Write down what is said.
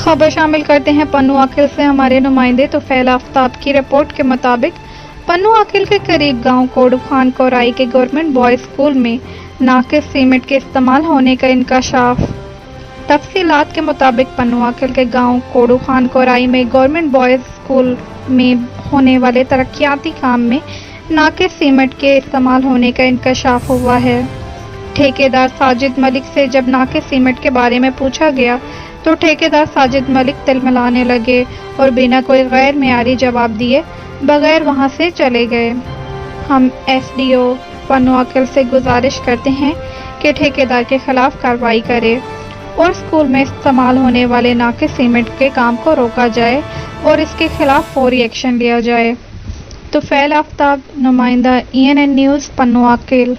खबर शामिल करते हैं पन्नू आकिल से हमारे नुमाइंदे तुफैल आफ्ताब की रिपोर्ट के मुताबिक पन्नू आकिल के करीब गांव कोडू खान कोराई के गवर्नमेंट बॉयज स्कूल में नाकिस सीमेंट के इस्तेमाल होने का इंकशाफ। तफसीलात के मुताबिक पन्नू आकिल के गांव कोडू खान कोराई में गवर्नमेंट बॉयज स्कूल में होने वाले तरक्याती काम में नाकिस सीमेंट के इस्तेमाल होने का इंकशाफ हुआ है। ठेकेदार साजिद मलिक से जब नाकिस सीमेंट के बारे में पूछा गया तो ठेकेदार साजिद मलिक तिलमिलाने लगे और बिना कोई गैर मेयारी जवाब दिए बगैर वहां से चले गए। हम एसडीओ पन्नू आकिल से गुजारिश करते हैं कि ठेकेदार के खिलाफ कार्रवाई करे और स्कूल में इस्तेमाल होने वाले नाकिस सीमेंट के काम को रोका जाए और इसके खिलाफ फौरी एक्शन लिया जाए। तुफैल आफ्ताब, नुमाइंदा ENN न्यूज़, पन्नू आकिल।